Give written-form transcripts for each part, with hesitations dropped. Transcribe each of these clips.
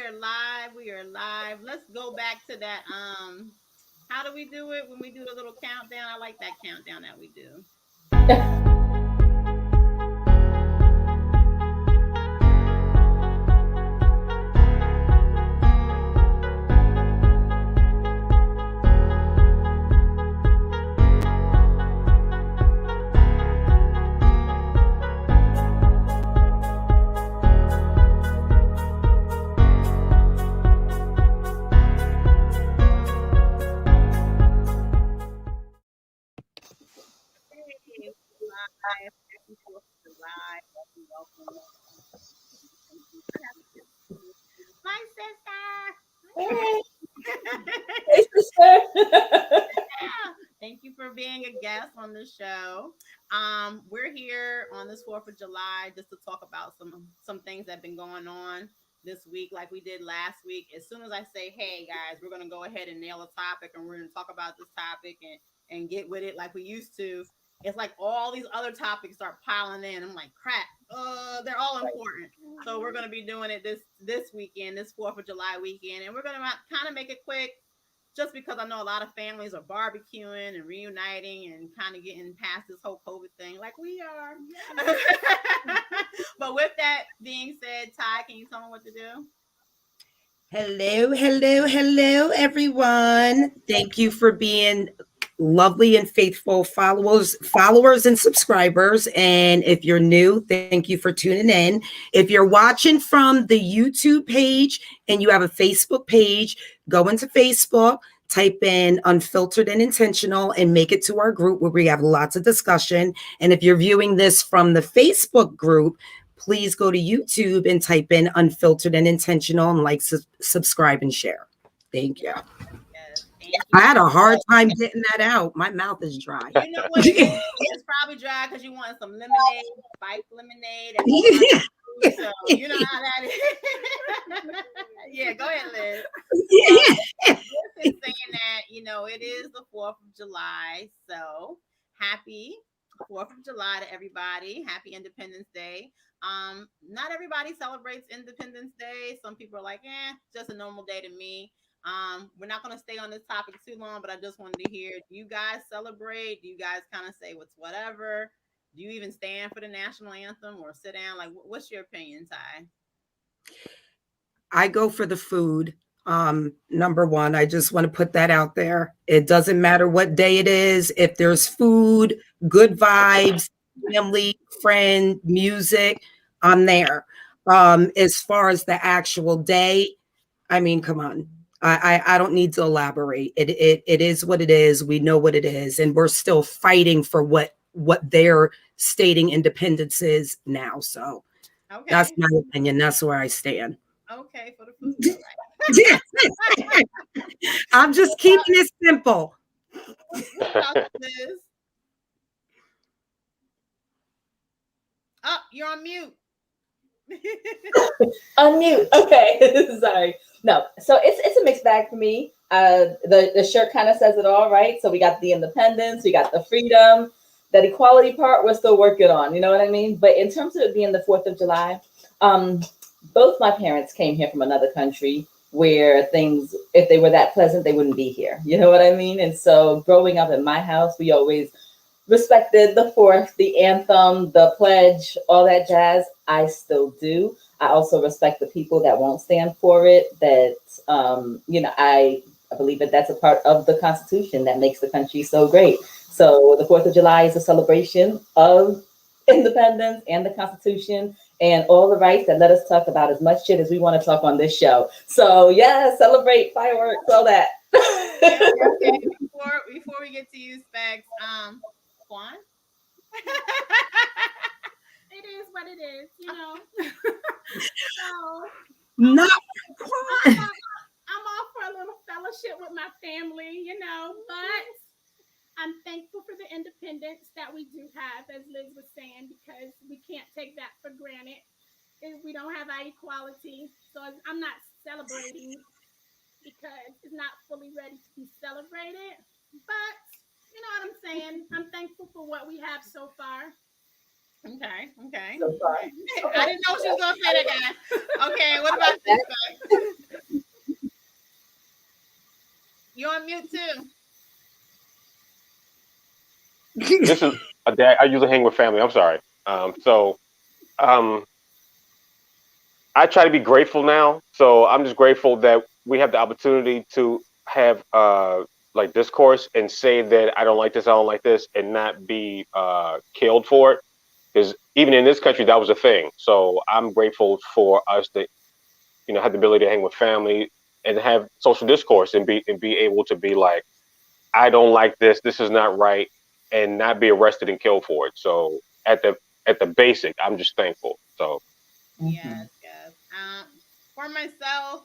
are live. We are live. Let's go back to that. How do we do it when we do the little countdown? I like that countdown that we do. Live. Happy 4th of July. Welcome. My Hey, sister. hey, sister. Thank you for being a guest on the show. We're here on this 4th of July just to talk about some things that have been going on this week, like we did last week. As soon as I say, "Hey guys, we're gonna go ahead and nail a topic, and we're gonna talk about this topic and get with it like we used to," it's like all these other topics start piling in. I'm like, "Crap, they're all important." So we're gonna be doing it this weekend, this 4th of July weekend, and we're gonna kind of make it quick just because I know a lot of families are barbecuing and reuniting and kind of getting past this whole COVID thing like we are. But with that being said, Ty, can you tell me what to do? Hello, hello, hello, everyone. Thank you for being lovely and faithful followers and subscribers. And if you're new, thank you for tuning in. If you're watching from the YouTube page and you have a Facebook page, go into Facebook, type in Unfiltered and Intentional, and make it to our group where we have lots of discussion. And if you're viewing this from the Facebook group, please go to YouTube and type in Unfiltered and Intentional and like, subscribe, and share. Thank you. Yes, thank you. I had a hard time getting that out. My mouth is dry. You know what it is? It's probably dry because you want some lemonade, spiked lemonade. And so you know how that is. Yeah, go ahead, Liz. Saying that, it is the 4th of July. So happy 4th of July to everybody. Happy Independence Day. Not everybody celebrates Independence Day. Some people are like, just a normal day to me. We're not going to stay on this topic too long, but I just wanted to hear, do you guys celebrate? Do you guys kind of say what's whatever? Do you even stand for the national anthem or sit down? Like, what's your opinion, Ty? I go for the food. Number one, I just want to put that out there. It doesn't matter what day it is. If there's food, good vibes, family, friend, music, I'm there. As far as the actual day, I mean, come on. I don't need to elaborate. It is what it is. We know what it is, and we're still fighting for what their stating independence is now. So that's my opinion. That's where I stand. Okay, for the food. Right. I'm just keeping it simple. Oh, you're on mute. Unmute. Okay. Sorry. No. So it's a mixed bag for me. The shirt kind of says it all, right? So we got the independence, we got the freedom, that equality part we're still working on. You know what I mean? But in terms of it being the 4th of July, both my parents came here from another country where things, if they were that pleasant, they wouldn't be here. You know what I mean? And so growing up in my house, we always respected the 4th, the anthem, the pledge, all that jazz. I still do. I also respect the people that won't stand for it. That, I believe that that's a part of the Constitution that makes the country so great. So the 4th of July is a celebration of independence and the Constitution and all the rights that let us talk about as much shit as we want to talk on this show. So yeah, celebrate, fireworks, all that. Okay. Before we get to you, Specs, Juan? It is what it is, So Not I'm all for a little fellowship with my family, but I'm thankful for the independence that we do have, as Liz was saying, because we can't take that for granted. If we don't have our equality. So I'm not celebrating because it's not fully ready to be celebrated. But you know what I'm saying? I'm thankful for what we have so far. Okay. So far. I didn't know she was gonna say that, guys. Okay, what about this guy? mute too. This is a day I usually hang with family. I'm sorry. So um, I try to be grateful now. So I'm just grateful that we have the opportunity to have like discourse and say that I don't like this, I don't like this, and not be killed for it. Because even in this country, that was a thing. So I'm grateful for us to, have the ability to hang with family and have social discourse and be able to be like, I don't like this. This is not right, and not be arrested and killed for it. So at the basic, I'm just thankful. So Yes, yes. For myself,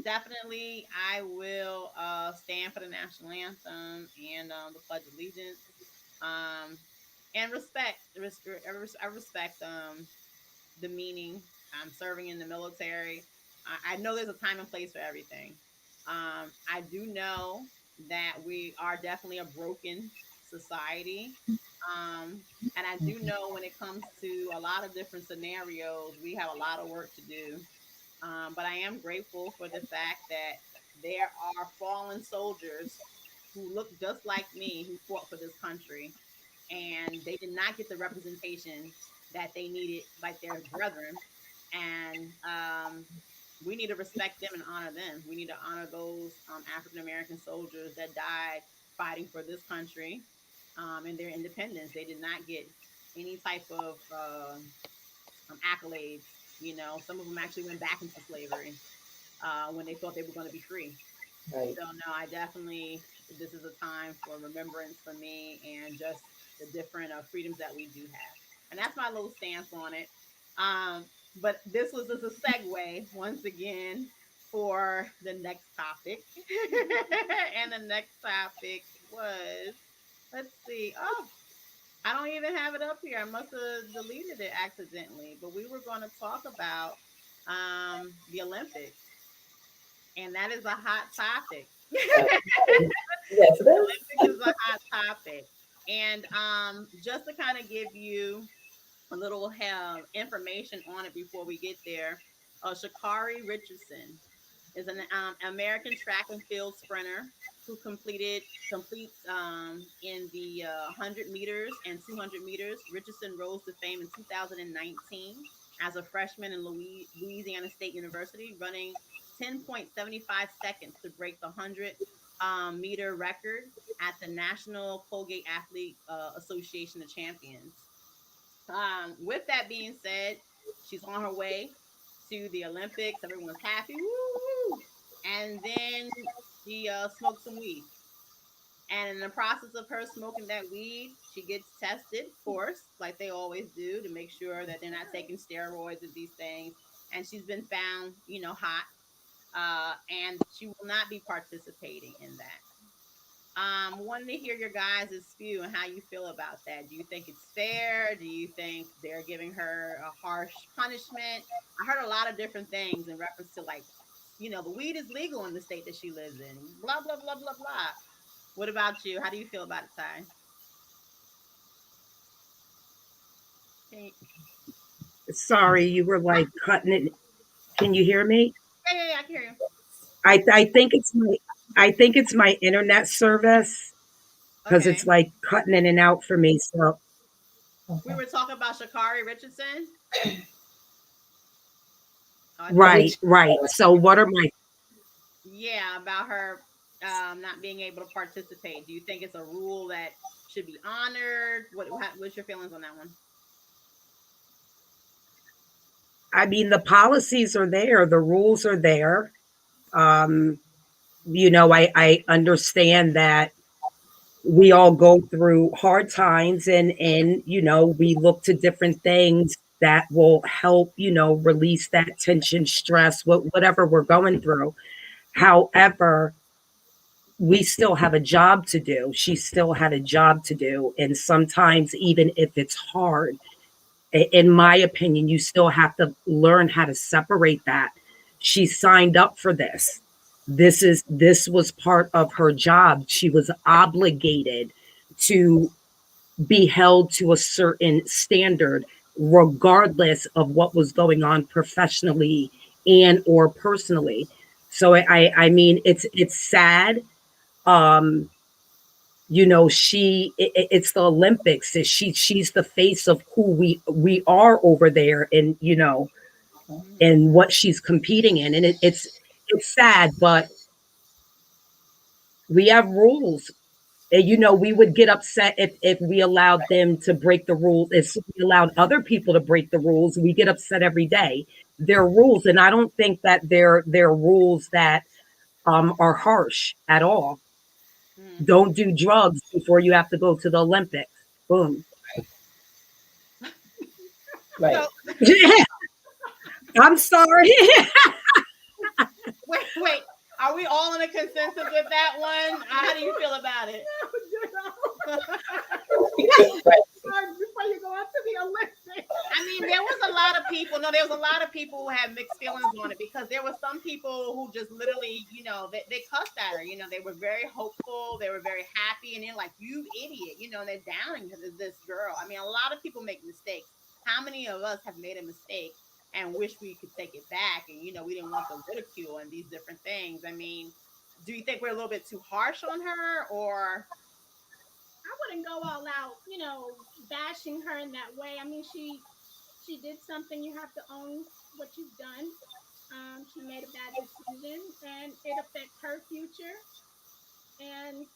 definitely, I will stand for the national anthem and the Pledge of Allegiance. Um, and I respect the meaning. I'm serving in the military. I know there's a time and place for everything. I do know that we are definitely a broken society. And I do know when it comes to a lot of different scenarios, we have a lot of work to do. But I am grateful for the fact that there are fallen soldiers who look just like me who fought for this country, and they did not get the representation that they needed, like their brethren. And we need to respect them and honor them. We need to honor those African American soldiers that died fighting for this country and their independence. They did not get any type of accolades. Some of them actually went back into slavery when they thought they were going to be free. Right. So no, I definitely, this is a time for remembrance for me and just the different freedoms that we do have. And that's my little stance on it. Um, but this was just a segue once again for the next topic. And the next topic was, let's see. Oh, I don't even have it up here. I must have deleted it accidentally. But we were going to talk about the Olympics, and that is a hot topic. Yes, it is. Olympics is a hot topic. And just to kind of give you a little information on it before we get there, Sha'carri Richardson is an American track and field sprinter who completes in the 100 meters and 200 meters. Richardson rose to fame in 2019 as a freshman in Louisiana State University, running 10.75 seconds to break the 100 meter record at the National Colgate Athlete Association of Champions. With that being said, she's on her way to the Olympics. Everyone's happy. Woo! And then she smoked some weed. And in the process of her smoking that weed, she gets tested, of course, like they always do, to make sure that they're not taking steroids and these things. And she's been found, hot. And she will not be participating in that. Wanted to hear your guys' spew and how you feel about that. Do you think it's fair? Do you think they're giving her a harsh punishment? I heard a lot of different things in reference to, like, the weed is legal in the state that she lives in. Blah blah blah blah blah. What about you? How do you feel about it, Ty? Okay. Sorry, you were like cutting it. Can you hear me? Yeah, I can hear you. I think it's my internet service because Okay. it's like cutting in and out for me. So We were talking about Sha'carri Richardson. right. So what are my Yeah, about her not being able to participate. Do you think it's a rule that should be honored? What's your feelings on that one? I mean, the policies are there, the rules are there. I understand that we all go through hard times and we look to different things that will help, release that tension, stress, whatever we're going through. However, we still have a job to do. She still had a job to do. And sometimes, even if it's hard, in my opinion, you still have to learn how to separate that. She signed up for this. This was part of her job. She was obligated to be held to a certain standard, regardless of what was going on professionally and or personally. So I mean, it's sad. It's the Olympics. She's the face of who we are over there, and and what she's competing in. And it's sad, but we have rules. And, we would get upset if we allowed them to break the rules. If we allowed other people to break the rules, we get upset every day. They're rules, and I don't think that they're rules that are harsh at all. Don't do drugs before you have to go to the Olympics. Boom. Right. I'm sorry. Wait. Are we all in a consensus with that one? How do you feel about it? Before you go out to the Olympics. I mean, there was a lot of people. No, there was a lot of people who had mixed feelings on it, because there were some people who just literally, they cussed at her. They were very hopeful. They were very happy. And they're like, you idiot. They're downing this girl. I mean, a lot of people make mistakes. How many of us have made a mistake and wish we could take it back, and we didn't want the ridicule and these different things? I mean, do you think we're a little bit too harsh on her, or? I wouldn't go all out, bashing her in that way. I mean, she did something. You have to own what you've done. She made a bad decision, and it affects her future and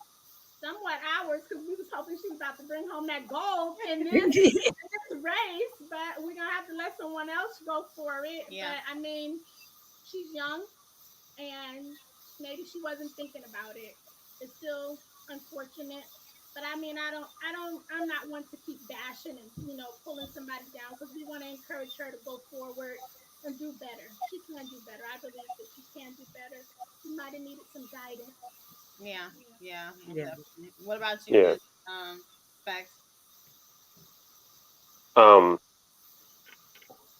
somewhat ours, because we was hoping she was about to bring home that gold in this race, but we're gonna have to let someone else go for it. Yeah. But I mean, she's young, and maybe she wasn't thinking about it. It's still unfortunate, but I mean, I'm not one to keep bashing and pulling somebody down, because we want to encourage her to go forward and do better. She can do better. I believe that she can do better. She might have needed some guidance. Yeah. Yeah. What about you? Yeah. Specs?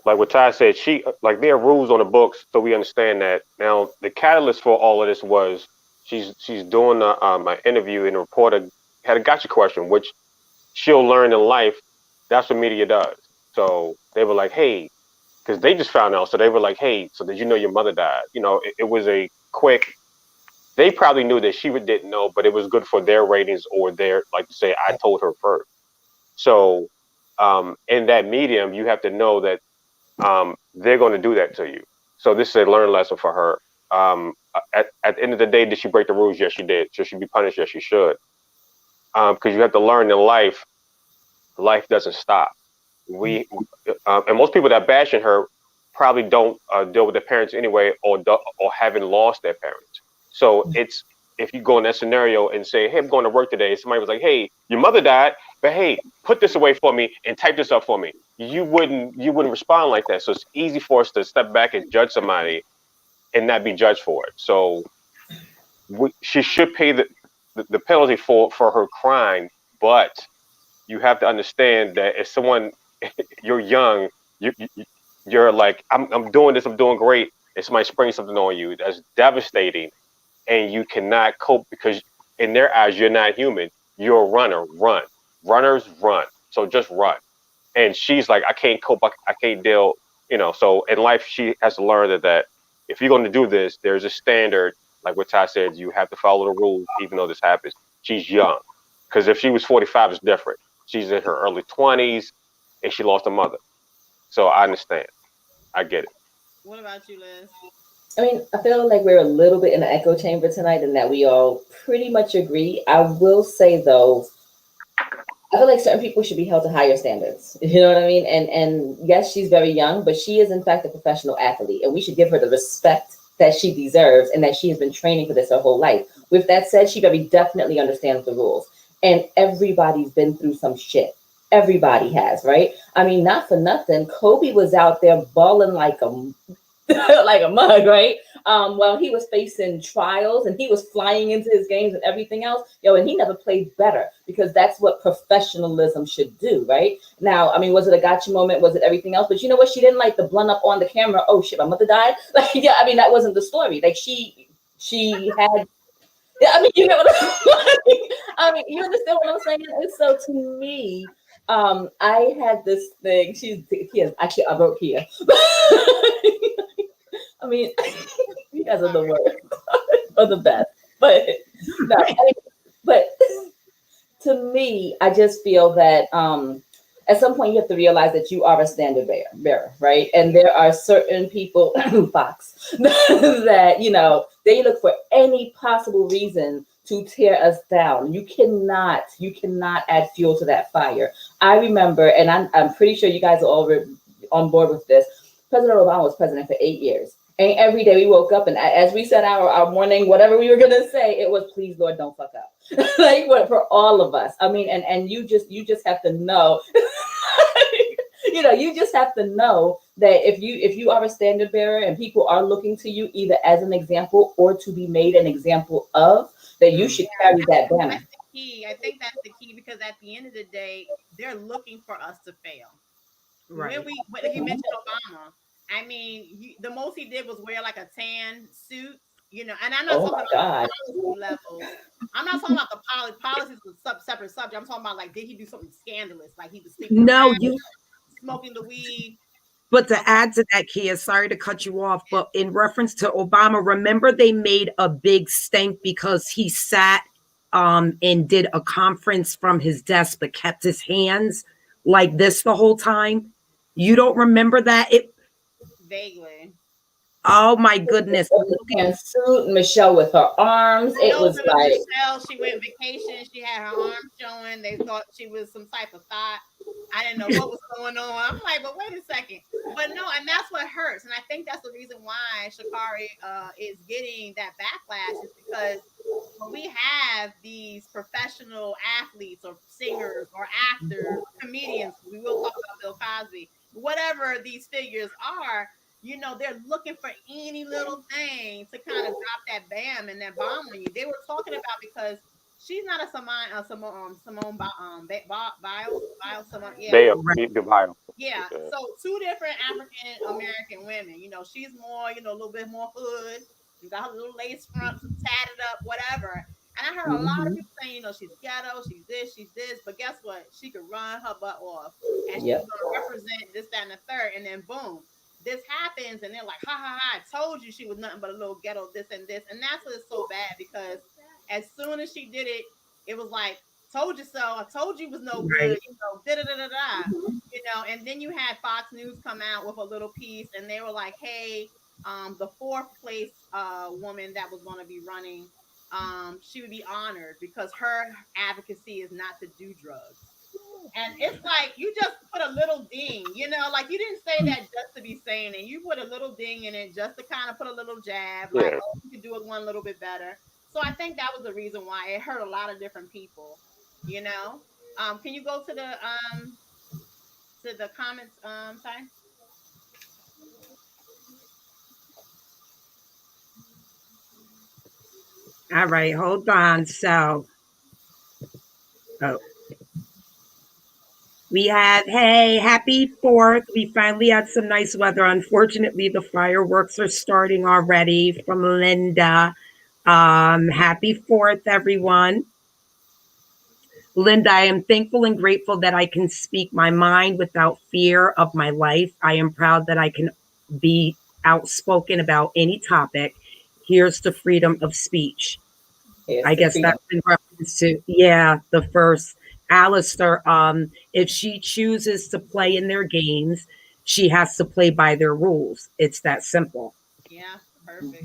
Like what Ty said, there are rules on the books, so we understand that. Now, the catalyst for all of this was she's doing an interview, and the reporter had a gotcha question, which she'll learn in life. That's what media does. So they were like, hey, because they just found out. So they were like, hey, so did you know your mother died? It was a quick. They probably knew that she didn't know, but it was good for their ratings, or their, like to say, I told her first. So in that medium, you have to know that they're going to do that to you. So this is a learned lesson for her. At the end of the day, did she break the rules? Yes, she did. Should she be punished? Yes, she should. Because you have to learn in life doesn't stop. And most people that bashing her probably don't deal with their parents anyway, or haven't lost their parents. So it's, if you go in that scenario and say, hey, I'm going to work today, somebody was like, hey, your mother died, but hey, put this away for me and type this up for me. You wouldn't respond like that. So it's easy for us to step back and judge somebody and not be judged for it. So she should pay the penalty for her crime, but you have to understand that if someone, you're young, you're like, I'm doing this, I'm doing great, and somebody springs something on you, that's devastating, and you cannot cope, because in their eyes, you're not human. You're a runner. Run. Runners run. So just run. And she's like, I can't cope. I can't deal. So in life, she has to learn that if you're going to do this, there's a standard. Like what Ty said, you have to follow the rules, even though this happens. She's young. Because if she was 45, it's different. She's in her early 20s, and she lost her mother. So I understand. I get it. What about you, Liz? I mean, I feel like we're a little bit in an echo chamber tonight, and that we all pretty much agree. I will say, though, I feel like certain people should be held to higher standards. You know what I mean? And yes, she's very young, but she is in fact a professional athlete, and we should give her the respect that she deserves, and that she has been training for this her whole life. With that said, she very definitely understands the rules, and everybody's been through some shit. Everybody has, right? I mean, not for nothing, Kobe was out there balling like a like a mug, right? While he was facing trials, and he was flying into his games and everything else, and he never played better, because that's what professionalism should do, right? Now, I mean, was it a gotcha moment? Was it everything else? But you know what? She didn't like the blunt up on the camera. Oh shit, my mother died. Like, yeah, I mean, that wasn't the story. Like she had. Yeah, I mean, you know what I mean, you understand what I'm saying? And so to me, I had this thing. Actually, I wrote here. I mean, you guys are the worst or the best. But No, but to me, I just feel that at some point you have to realize that you are a standard bearer, right? And there are certain people, Fox, that they look for any possible reason to tear us down. You cannot add fuel to that fire. I remember, and I'm pretty sure you guys are all on board with this. President Obama was president for 8 years. And every day we woke up, and as we said our morning, whatever we were gonna say, it was, please Lord, don't fuck up. Like what, for all of us. I mean, and you just have to know, you just have to know that if you are a standard bearer and people are looking to you either as an example or to be made an example of, that you should carry that banner. That's the key. I think that's the key, because at the end of the day, they're looking for us to fail. Right. When he mentioned Obama, I mean, the most he did was wear like a tan suit, and I'm not talking about policy levels. I'm not talking about the policies was separate subject. I'm talking about, like, did he do something scandalous? Like he was sleeping around, smoking the weed. But to add to that, Kia, sorry to cut you off, but in reference to Obama, remember they made a big stink because he sat and did a conference from his desk, but kept his hands like this the whole time. You don't remember that? Vaguely. Oh my goodness. And suit Michelle with her arms. It was like Michelle, she went vacation, she had her arms showing. They thought she was some type of thought. I didn't know what was going on. I'm like, but wait a second. But no, and that's what hurts. And I think that's the reason why Sha'carri is getting that backlash, is because when we have these professional athletes or singers or actors, comedians, we will talk about Bill Cosby, whatever these figures are, they're looking for any little thing to kind of drop that bam and that bomb on you. They were talking about, because she's not a Simone Biles, yeah. So two different African American women. She's more, a little bit more hood. You got her little lace fronts, tatted up, whatever. And I heard a lot of people saying, she's ghetto, she's this. But guess what? She could run her butt off, and she's going to represent this, that, and the third. And then boom, this happens, and they're like, ha ha ha, I told you she was nothing but a little ghetto this and this. And that's what's so bad, because as soon as she did it, it was like, told you so, I told you it was no good, da da da da da. And then you had Fox News come out with a little piece, and they were like, hey, the fourth place woman that was going to be running, she would be honored because her advocacy is not to do drugs. And it's like, you just put a little ding, like you didn't say that just to be saying it. You put a little ding in it just to kind of put a little jab, like, oh, you could do it one little bit better. So I think that was the reason why it hurt a lot of different people, Can you go to the comments, Ty? All right, hold on. So, we have, hey, happy 4th. We finally had some nice weather. Unfortunately, the fireworks are starting already, from Linda. Happy 4th, everyone. Linda, I am thankful and grateful that I can speak my mind without fear of my life. I am proud that I can be outspoken about any topic. Here's the freedom of speech. I guess that's in reference to, the first. Alistair, if she chooses to play in their games, she has to play by their rules. It's that simple. Yeah, perfect.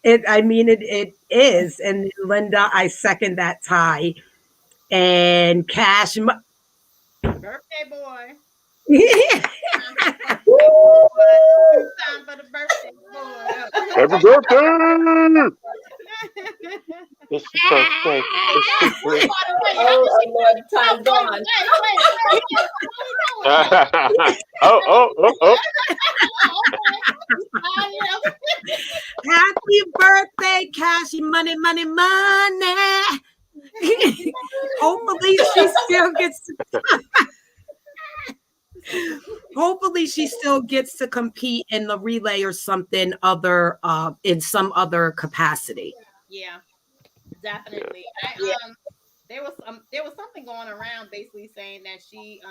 It is. And Linda, I second that, Ty. And Cash. Birthday boy. Time for the birthday boy. Happy birthday! It's your birthday. It's your birthday. Oh, Lord, time's gone. Oh. Happy birthday, Cashy. Money, money, money. Hopefully she still gets to compete in the relay or something other in some other capacity. Yeah, definitely. There was something going around basically saying that she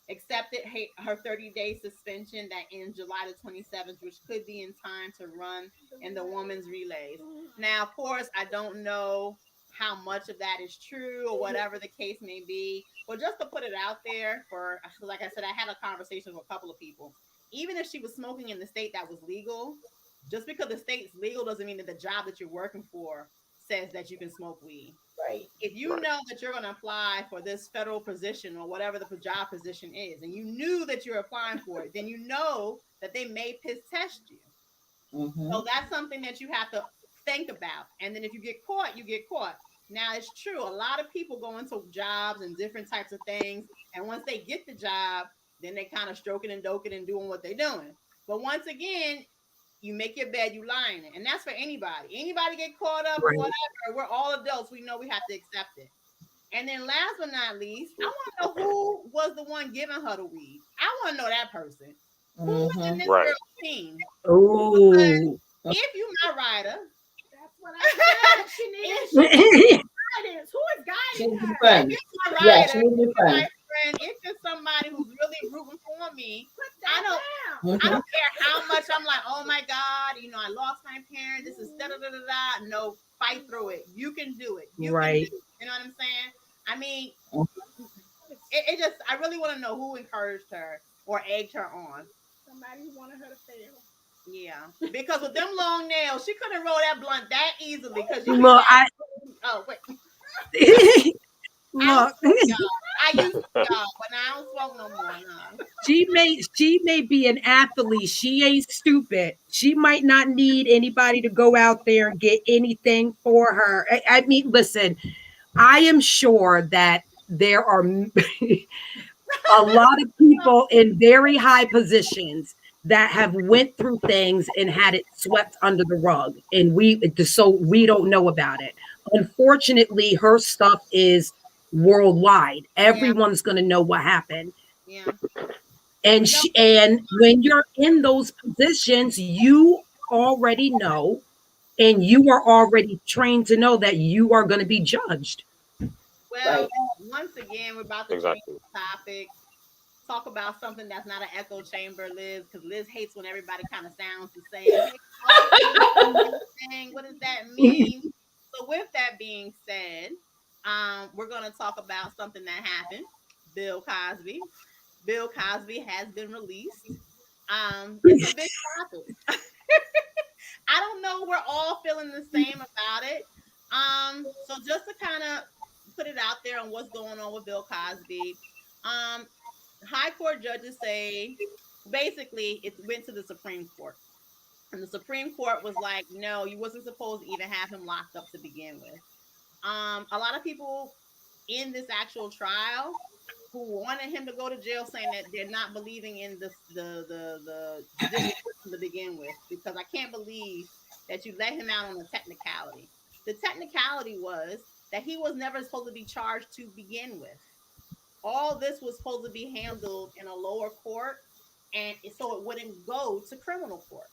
accepted her 30-day suspension that ends July the 27th, which could be in time to run in the women's relays. Now, of course, I don't know how much of that is true or whatever the case may be, but just to put it out there for, like I said, I had a conversation with a couple of people. Even if she was smoking in the state that was legal, just because the state's legal doesn't mean that the job that you're working for says that you can smoke weed. Right. If you know that you're going to apply for this federal position or whatever the job position is, and you knew that you're applying for it, then you know that they may piss test you. So that's something that you have to think about. And then if you get caught, you get caught. Now, it's true. A lot of people go into jobs and different types of things. And once they get the job, then they kind of stroking and doking and doing what they're doing. But once again, you make your bed, you lie in it. And that's for anybody. Anybody get caught up or whatever, we're all adults. We know we have to accept it. And then last but not least, I want to know who was the one giving her the weed. I want to know that person. Who was in this girl's team? Oh. If you my rider, that's what I said. She needs guidance. Who is guiding her? Friend. If you're my Yeah, rider, she needs a friend. my friend, if you're somebody who's really rooting for me, I don't Mm-hmm. care how much I'm like, oh my God, you know, I lost my parents. This is da da da da da. No, fight through it. You can do it. You can do it. You know what I'm saying? I mean, it just, I really want to know who encouraged her or egged her on. Somebody who wanted her to fail. Yeah, because with them long nails, she couldn't roll that blunt that easily. Because you Look, oh wait, look. I used to, but now I don't smoke no more. No. She may be an athlete. She ain't stupid. She might not need anybody to go out there and get anything for her. I mean, listen, I am sure that there are a lot of people in very high positions that have went through things and had it swept under the rug, and we don't know about it. Unfortunately, her stuff is worldwide. Everyone's going to know what happened. Yeah. And when you're in those positions, you already know, and you are already trained to know that you are going to be judged. Well, once again, we're about to change the topic. Talk about something that's not an echo chamber, Liz, because Liz hates when everybody kind of sounds the same. What does that mean? So, with that being said, we're going to talk about something that happened. Bill Cosby. Bill Cosby has been released. It's a big topic. I don't know. We're all feeling the same about it. So just to kind of put it out there on what's going on with Bill Cosby, high court judges say basically it went to the Supreme Court. And the Supreme Court was like, no, you wasn't supposed to even have him locked up to begin with. A lot of people in this actual trial who wanted him to go to jail, saying that they're not believing in the judicial system to begin with, because I can't believe that you let him out on a technicality. The technicality was that he was never supposed to be charged to begin with. All this was supposed to be handled in a lower court, and so it wouldn't go to criminal court.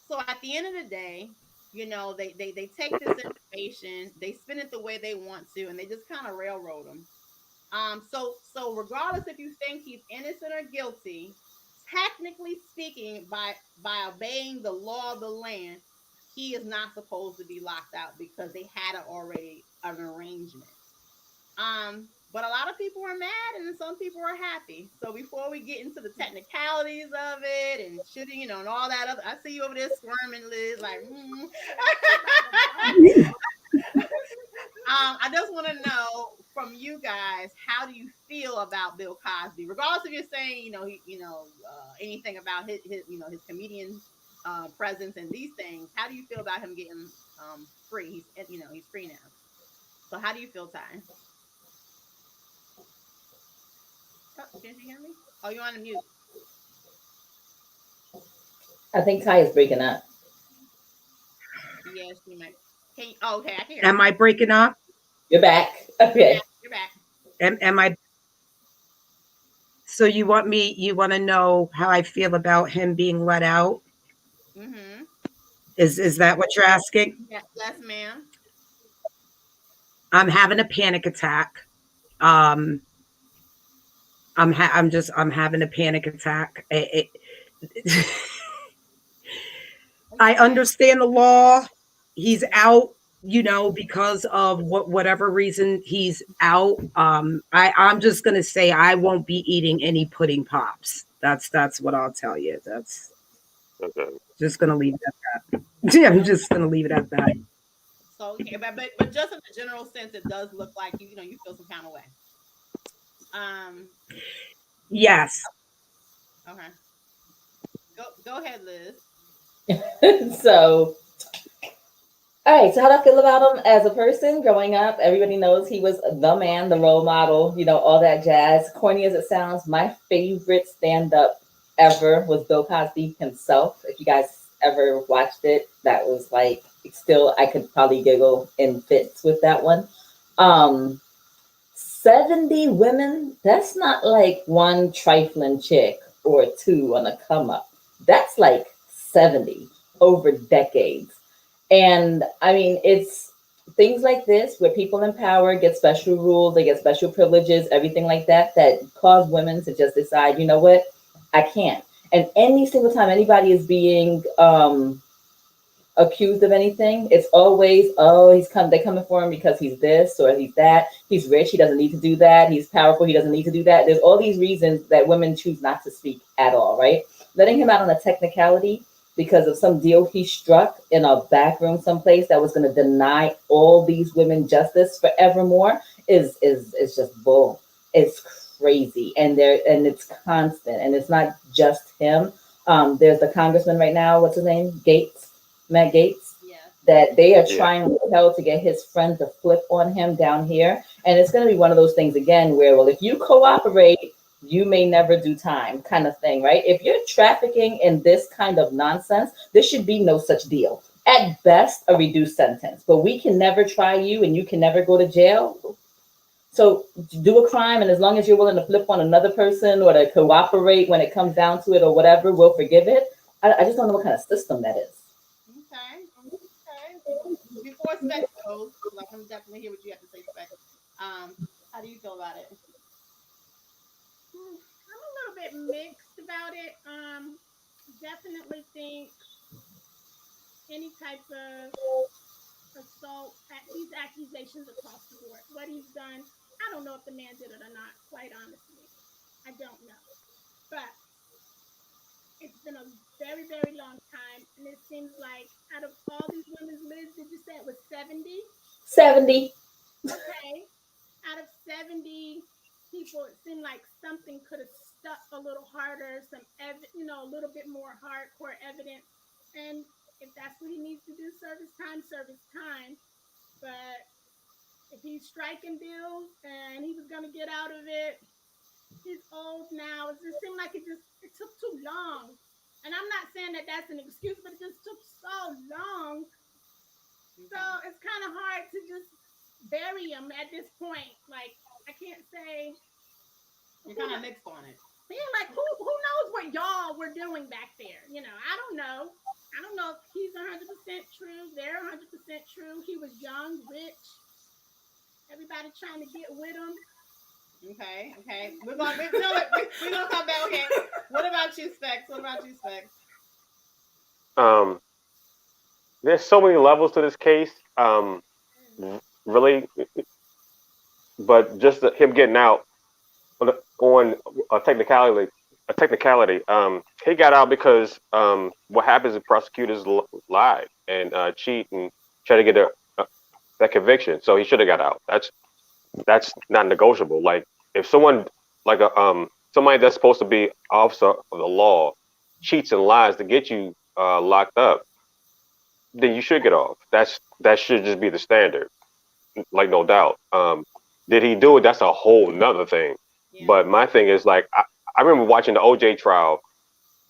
So at the end of the day, you know, they take this information, they spin it the way they want to, and they just kind of railroad him. So regardless if you think he's innocent or guilty, technically speaking, by obeying the law of the land, he is not supposed to be locked out because they had already an arrangement. But a lot of people are mad and some people are happy. So before we get into the technicalities of it and shooting, you know, and all that other, I see you over there squirming, Liz, like, I just want to know from you guys, how do you feel about Bill Cosby? Regardless if you're saying, anything about his his comedian presence and these things, how do you feel about him getting free? He's free now. So how do you feel, Ty? Can you hear me? Oh, you're on mute. I think Ty is breaking up. Yes, you might. Okay, I can hear you. Am I breaking up? You're back. Okay. You're back. Am I? So you want to know how I feel about him being let out? Mm-hmm. Is that what you're asking? Yes, ma'am. I'm having a panic attack. I'm I'm having a panic attack. I understand the law. He's out, because of whatever reason he's out. I'm just gonna say I won't be eating any pudding pops. That's what I'll tell you. That's Okay. just gonna leave it at that. Yeah, I'm just gonna leave it at that. So okay, but just in a general sense, it does look like you feel some kind of way. Um. Yes. Okay. Go ahead, Liz. So, all right. So, how do I feel about him as a person growing up? Everybody knows he was the man, the role model, all that jazz. Corny as it sounds, my favorite stand up ever was Bill Cosby himself. If you guys ever watched it, that was like, still, I could probably giggle in fits with that one. 70 women, that's not like one trifling chick or two on a come up. That's like 70 over decades. And I mean, it's things like this where people in power get special rules, they get special privileges, everything like that, that cause women to just decide, you know what, I can't. And any single time anybody is being accused of anything, it's always, oh, they're coming for him because he's this or he's that. He's rich, he doesn't need to do that. He's powerful, he doesn't need to do that. There's all these reasons that women choose not to speak at all, right? Letting him out on a technicality because of some deal he struck in a back room someplace that was going to deny all these women justice forevermore is just bull. It's crazy, and it's constant, and it's not just him. There's the congressman right now. What's his name? Matt Gates. Yeah. That they are trying to hell to get his friend to flip on him down here, and it's going to be one of those things again where, well, if you cooperate, you may never do time, kind of thing, right? If you're trafficking in this kind of nonsense, there should be no such deal. At best, a reduced sentence, but we can never try you and you can never go to jail. So do a crime, and as long as you're willing to flip on another person or to cooperate when it comes down to it or whatever, we'll forgive it. I just don't know what kind of system that is. Okay. Before Specs goes, I want to definitely hear what you have to say, Specs. How do you feel about it? I'm a little bit mixed about it. Definitely think any type of assault, these accusations across the board, what he's done, I don't know if the man did it or not, quite honestly. I don't know. But it's been a very, very long time. And it seems like out of all these women's lives, did you say it was 70? 70. Okay. Out of 70 people, it seemed like something could have stuck a little harder, a little bit more hardcore evidence. And if that's what he needs to do, service time. But if he's striking deals and he was going to get out of it, he's old now. It just seemed like it took too long. And I'm not saying that that's an excuse, but it just took so long. So it's kind of hard to just bury him at this point. Like, I can't say. You're kind of mixed on it. Yeah, like who knows what y'all were doing back there? I don't know. I don't know if he's 100% true. They're 100% true. He was young, rich. Everybody trying to get with him. Okay. We're gonna come back. Okay. What about you, Specs? There's so many levels to this case. Really, but just him getting out on a technicality. He got out because what happens is prosecutors lie and cheat and try to get that conviction. So he should have got out. That's not negotiable. Like if someone like somebody that's supposed to be officer of the law cheats and lies to get you locked up, then you should get off. That should just be the standard, like no doubt. Did he do it? That's a whole nother thing. Yeah. But my thing is like I remember watching the OJ trial,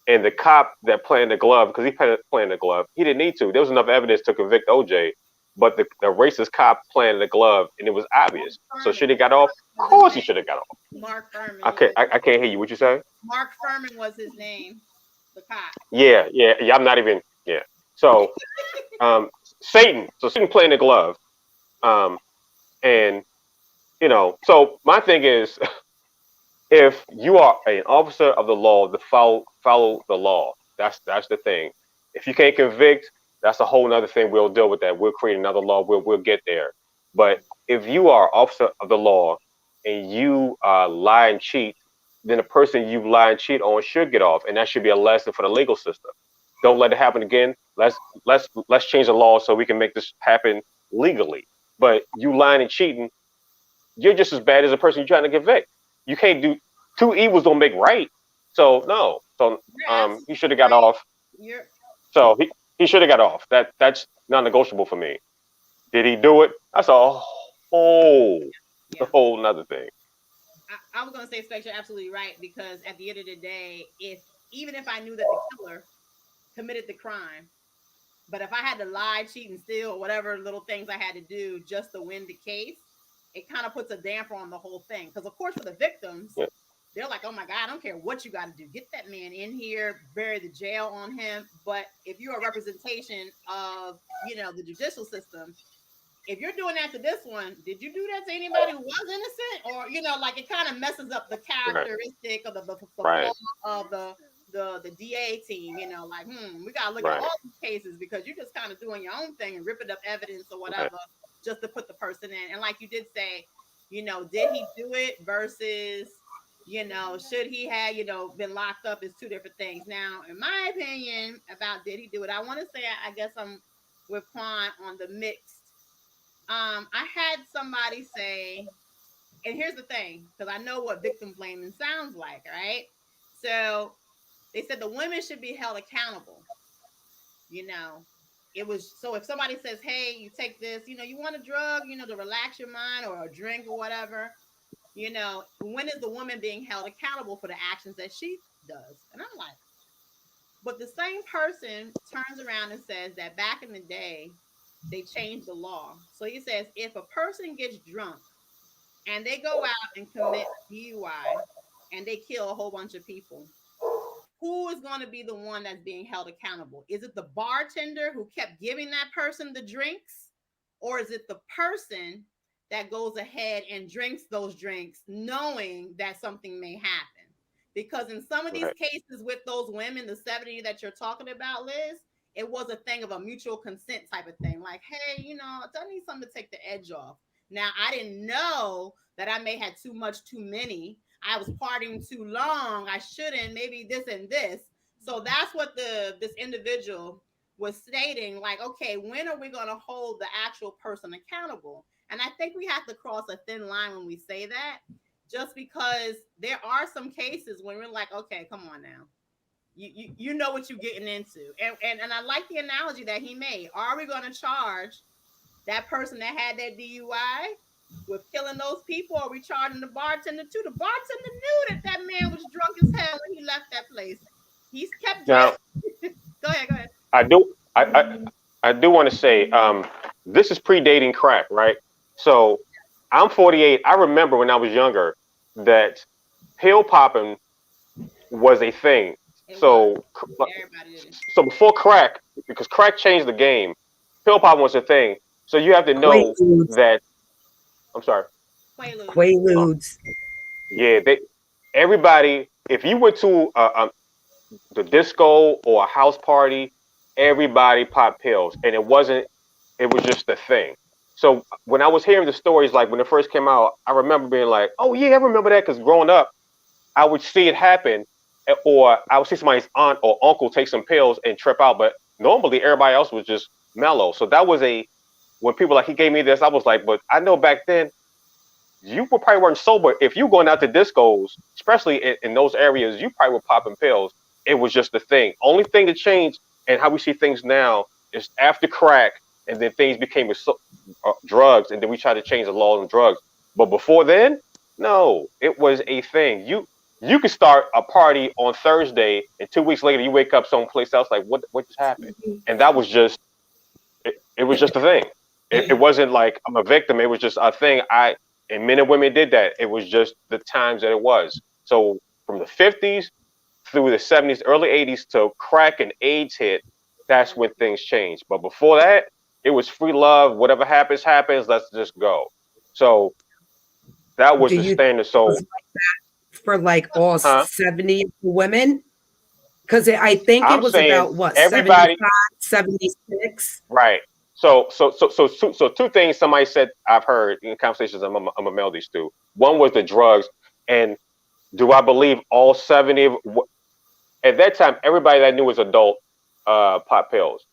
and the cop that playing the glove, because he playing the glove, he didn't need to. There was enough evidence to convict OJ, but the racist cop playing the glove, and it was obvious. So should he got off? Of course he should have got off. Mark Furman. I can't hear you. What you say? Mark Furman was his name. The cop. Yeah. I'm not even. Yeah. So, Satan. So Satan playing the glove, and so my thing is, if you are an officer of the law, to follow the law. That's the thing. If you can't convict, that's a whole other thing. We'll deal with that. We'll create another law. We'll get there. But if you are officer of the law and you lie and cheat, then the person you lie and cheat on should get off, and that should be a lesson for the legal system. Don't let it happen again. Let's change the law so we can make this happen legally. But you lying and cheating, you're just as bad as the person you're trying to convict. You can't do two evils don't make right. So no. So he should have got off. So he should have got off. That's non-negotiable for me. Did he do it? That's a whole nother thing. I was gonna say, Specs, you're absolutely right, because at the end of the day, even if I knew that the killer committed the crime, but if I had to lie, cheat, and steal, whatever little things I had to do just to win the case, it kind of puts a damper on the whole thing. Because of course, for the victims, they're like, "Oh my God, I don't care what you got to do. Get that man in here, bury the jail on him." But if you're a representation of, the judicial system, if you're doing that to this one, did you do that to anybody who was innocent? Or, like it kind of messes up the characteristic of the of the DA team, like, we got to look at all these cases, because you're just kind of doing your own thing and ripping up evidence or whatever just to put the person in. And like you did say, did he do it versus, should he have, been locked up is two different things. Now, in my opinion about did he do it, I want to say, I guess I'm with Quan on the mixed. I had somebody say, and here's the thing, because I know what victim blaming sounds like, right? So they said the women should be held accountable. It was, so if somebody says, hey, you take this, you want a drug, to relax your mind, or a drink or whatever, when is the woman being held accountable for the actions that she does? And I'm like, but the same person turns around and says that back in the day, they changed the law. So he says, if a person gets drunk and they go out and commit DUI and they kill a whole bunch of people, who is going to be the one that's being held accountable? Is it the bartender who kept giving that person the drinks? Or is it the person that goes ahead and drinks those drinks knowing that something may happen? Because in some of these cases with those women, the 70 that you're talking about, Liz, it was a thing of a mutual consent type of thing. Like, hey, I need something to take the edge off. Now, I didn't know that I may have too many. I was partying too long. I shouldn't, maybe this and this. So that's what this individual was stating, like, okay, when are we going to hold the actual person accountable? And I think we have to cross a thin line when we say that, just because there are some cases when we're like, okay, come on now. You know what you're getting into. And I like the analogy that he made. Are we going to charge that person that had that DUI with killing those people? Or are we charging the bartender too? The bartender knew that man was drunk as hell when he left that place. He's kept drinking. Go ahead. I do want to say, this is predating crack, right? So I'm 48. I remember when I was younger that pill popping was a thing. So before crack, because crack changed the game, pill popping was a thing. So you have to know that. I'm sorry. Quaaludes. Everybody. If you went to the disco or a house party, everybody popped pills, and it was just a thing. So when I was hearing the stories, like when it first came out, I remember being like, "Oh yeah, I remember that," because growing up, I would see it happen. Or I would see somebody's aunt or uncle take some pills and trip out, but normally everybody else was just mellow. So that was when people like, he gave me this, I was like, but I know back then you probably weren't sober. If you going out to discos, especially in those areas, you probably were popping pills. It was just the thing. Only thing that changed and how we see things now is after crack, and then things became drugs, and then we tried to change the law on drugs. But before then, no, it was a thing. You could start a party on Thursday, and 2 weeks later you wake up someplace else like, what just happened? And that was just it was just a thing. It wasn't like I'm a victim. It was just a thing. And men and women did that. It was just the times that it was. So from the 50s through the 70s, early 80s to crack and AIDS hit, that's when things changed. But before that, it was free love. Whatever happens, happens. Let's just go. So that was the standard. So for like all 70 women? Because I think it I'm was saying about what, everybody 75, 76? right. So two things somebody said I've heard in conversations I'm a melodies to. One was the drugs, and do I believe all 70 at that time everybody that I knew was adult pop pills,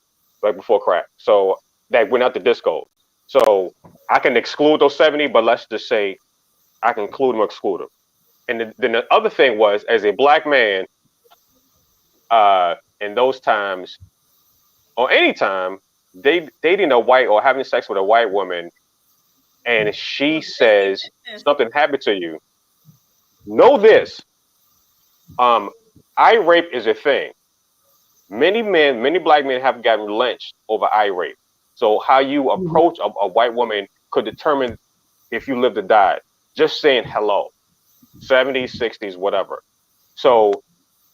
like before crack. So that went out the disco. So I can exclude those 70, but let's just say I can include them or exclude them. And then the other thing was, as a black man, in those times, or any time, dating a white or having sex with a white woman, and she says something happened to you, know this: eye rape is a thing. Many black men have gotten lynched over eye rape. So how you Mhm. approach a white woman could determine if you lived or died. Just saying hello, 70s, 60s, whatever. So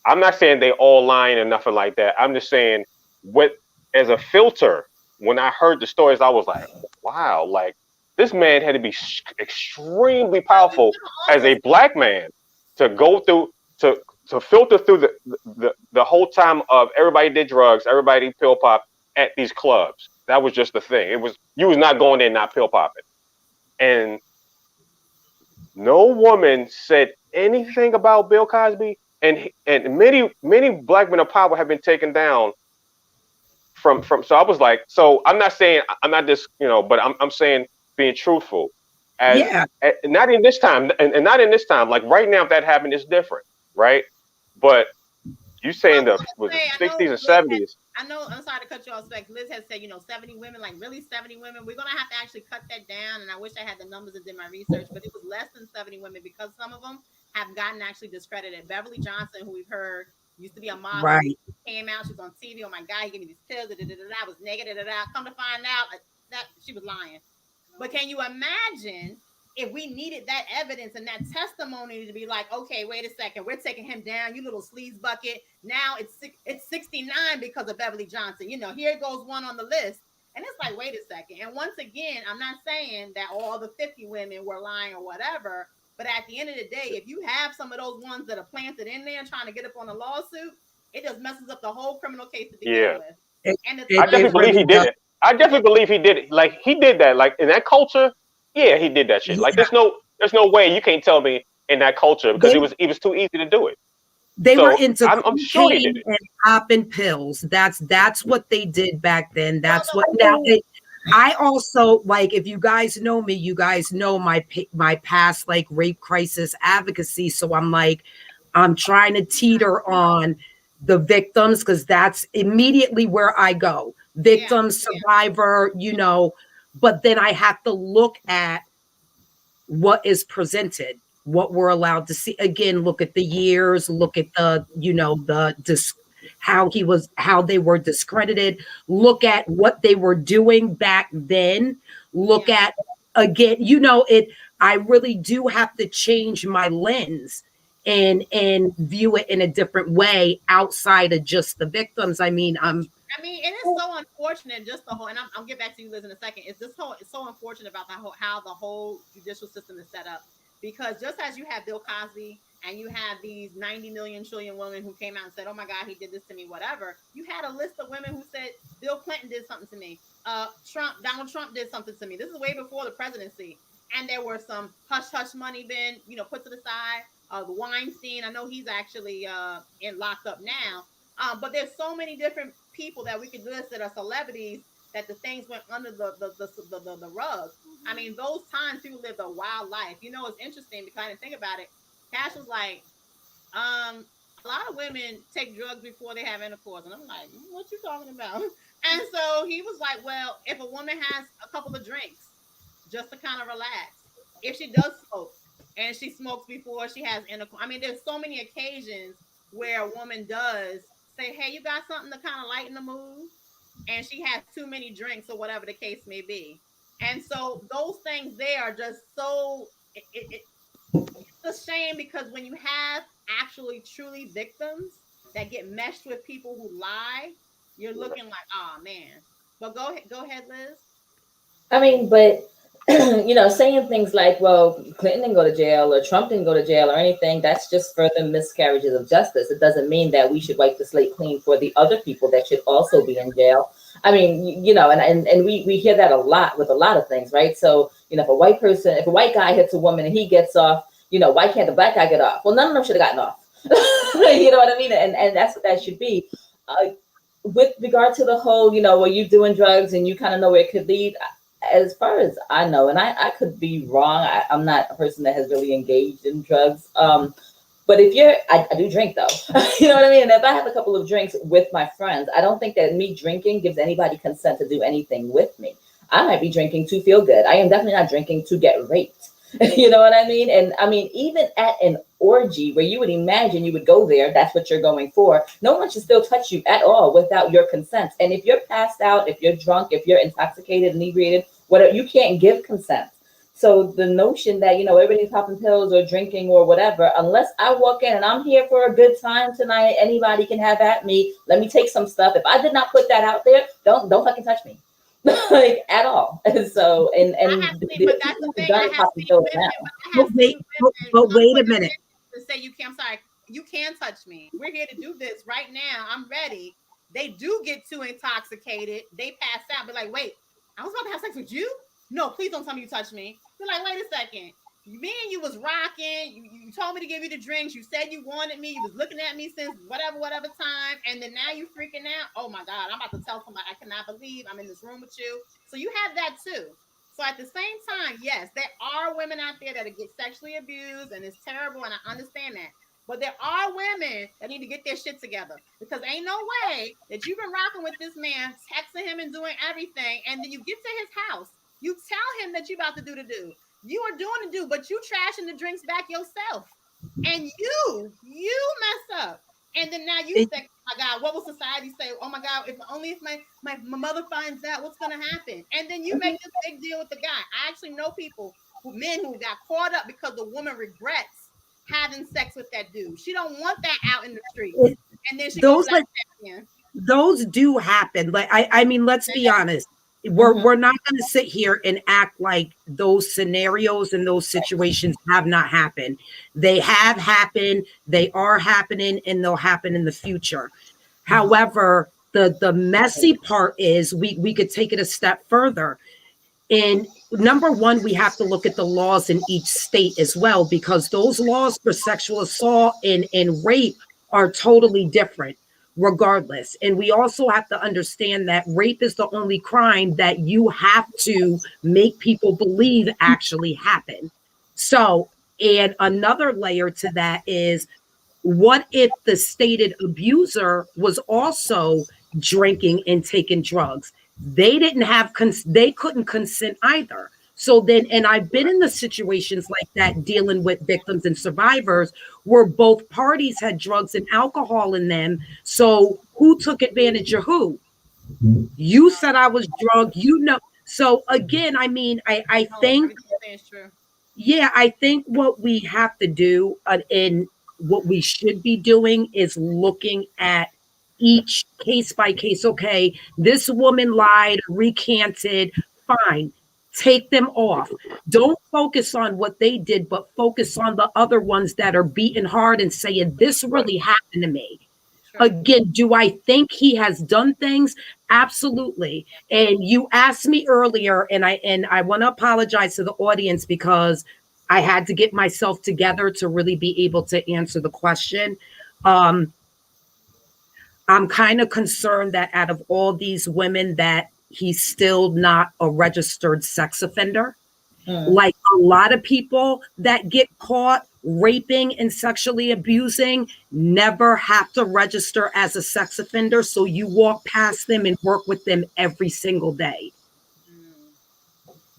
I'm not saying they all lying or nothing like that. I'm just saying what as a filter, when I heard the stories, I was like, wow, like this man had to be extremely powerful as a black man to go through to filter through the whole time of everybody did drugs, everybody pill pop at these clubs. That was just the thing. It was you was not going there not pill popping. And no woman said anything about Bill Cosby, and many black men of power have been taken down from. So I was like, so I'm not saying I'm not just but I'm saying being truthful, as Yeah. not in this time and not in this time. Like right now, if that happened, it's different, right? But you Well, saying I was the gonna was it say, I know 60s and Liz had, 70s? I know, I'm sorry to cut you off, Spec. Liz has said, 70 women, like really 70 women. We're gonna have to actually cut that down. And I wish I had the numbers and did my research, but it was less than 70 women because some of them have gotten actually discredited. Beverly Johnson, who we've heard used to be a model, Right. came out, she was on TV. Oh my God, he gave me these pills. I was naked. Come to find out that she was lying. But can you imagine if we needed that evidence and that testimony to be like, okay, wait a second, we're taking him down, you little sleaze bucket. Now it's 69 because of Beverly Johnson. Here goes one on the list. And it's like, wait a second. And once again, I'm not saying that all the 50 women were lying or whatever. But at the end of the day, if you have some of those ones that are planted in there trying to get up on a lawsuit, it just messes up the whole criminal case to begin Yeah, with. It, And the I it, definitely it believe really he did does. it. I definitely believe he did it. Like he did that. Like in that culture, yeah, he did that shit. Like Yeah. there's no way you can't tell me in that culture because They it was too easy to do it. they were So into I'm sure he did cocaine it. and popping pills. That's what they did back then. well, That's what now. I also, like, if you guys know me, you guys know my past like rape crisis advocacy. So I'm trying to teeter on the victims because that's immediately where I go. yeah, Victim, survivor, but then I have to look at what is presented, what we're allowed to see. Again, look at the years, look at how they were discredited, look at what they were doing back then, look yeah. at again, I really do have to change my lens and view it in a different way outside of just the victims. I mean, it is so unfortunate. Just the whole, and I'll get back to you, Liz, in a second. It's so unfortunate about how the whole judicial system is set up. Because just as you have Bill Cosby and you have these 90 million trillion women who came out and said, "Oh my God, he did this to me," whatever. You had a list of women who said Bill Clinton did something to me. Donald Trump did something to me. This is way before the presidency, and there were some hush hush money been put to the side. The Weinstein, I know he's actually in locked up now. But there's so many different people that we could list that are celebrities that the things went under the rug. I mean, those times people lived a wild life. It's interesting because I didn't think about it. Cash was like, a lot of women take drugs before they have intercourse. And I'm like, what you talking about? And so he was like, well, if a woman has a couple of drinks just to kind of relax, if she does smoke and she smokes before she has intercourse, I mean, there's so many occasions where a woman does say, hey, you got something to kind of lighten the mood, and she has too many drinks or whatever the case may be. And so those things there are just so it's a shame because when you have actually truly victims that get meshed with people who lie, you're looking like, oh man. But go ahead, Liz. I mean, but saying things like, well, Clinton didn't go to jail or Trump didn't go to jail or anything, that's just further miscarriages of justice. It doesn't mean that we should wipe the slate clean for the other people that should also be in jail. I mean, and we hear that a lot with a lot of things, right? So, if a white guy hits a woman and he gets off, why can't the black guy get off? Well, none of them should have gotten off. You know what I mean? And that's what that should be. With regard to the whole, were you doing drugs and you kind of know where it could lead? As far as I know, and I could be wrong, I'm not a person that has really engaged in drugs. But I do drink though. You know what I mean? And if I have a couple of drinks with my friends, I don't think that me drinking gives anybody consent to do anything with me. I might be drinking to feel good. I am definitely not drinking to get raped. You know what I mean? And I mean, even at an orgy where you would imagine you would go there, that's what you're going for. No one should still touch you at all without your consent. And if you're passed out, if you're drunk, if you're intoxicated, inebriated, whatever, you can't give consent. So the notion that, everybody's popping pills or drinking or whatever, unless I walk in and I'm here for a good time tonight, anybody can have at me. Let me take some stuff. If I did not put that out there, don't fucking touch me. Like at all. And so and I have seen, but that's the thing. I have seen women, but wait a minute. To say you can't. I'm sorry, you can touch me. We're here to do this right now. I'm ready. They do get too intoxicated. They pass out. Be like, wait, I was about to have sex with you. No, please don't tell me you touched me. They're like, wait a second. Me and you was rocking. You told me to give you the drinks. You said you wanted me. You was looking at me since whatever time. And then now you freaking out. Oh my God, I'm about to tell somebody. I cannot believe I'm in this room with you. So you have that too. So at the same time, yes, there are women out there that get sexually abused and it's terrible. And I understand that. But there are women that need to get their shit together because ain't no way that you've been rocking with this man, texting him and doing everything. And then you get to his house. You tell him that you're about to do the do. You are doing the do, but you trashing the drinks back yourself. And you mess up. And then now you think, oh my God, what will society say? Oh my God, if my mother finds out, what's gonna happen? And then you make this big deal with the guy. I actually know men who got caught up because the woman regrets having sex with that dude. She don't want that out in the street. And then she goes like that again. Those do happen. Like I mean, let's be honest. We're not going to sit here and act like those scenarios and those situations have not happened. They have happened, they are happening, and they'll happen in the future. However, the messy part is we could take it a step further. And number one, we have to look at the laws in each state as well, because those laws for sexual assault and rape are totally different regardless. And we also have to understand that rape is the only crime that you have to make people believe actually happened. So, and another layer to that is, what if the stated abuser was also drinking and taking drugs? They didn't have, they couldn't consent either. So then, and I've been in the situations like that dealing with victims and survivors where both parties had drugs and alcohol in them. So who took advantage of who? You said I was drunk, So again, I mean, I think, yeah, I think what we have to do and what we should be doing is looking at each case by case. Okay, this woman lied, recanted, fine. Take them off. Don't focus on what they did, but focus on the other ones that are beating hard and saying, this really happened to me. Sure. Again, do I think he has done things? Absolutely. And you asked me earlier, and I want to apologize to the audience because I had to get myself together to really be able to answer the question. I'm kind of concerned that out of all these women that he's still not a registered sex offender. Like a lot of people that get caught raping and sexually abusing never have to register as a sex offender. So you walk past them and work with them every single day.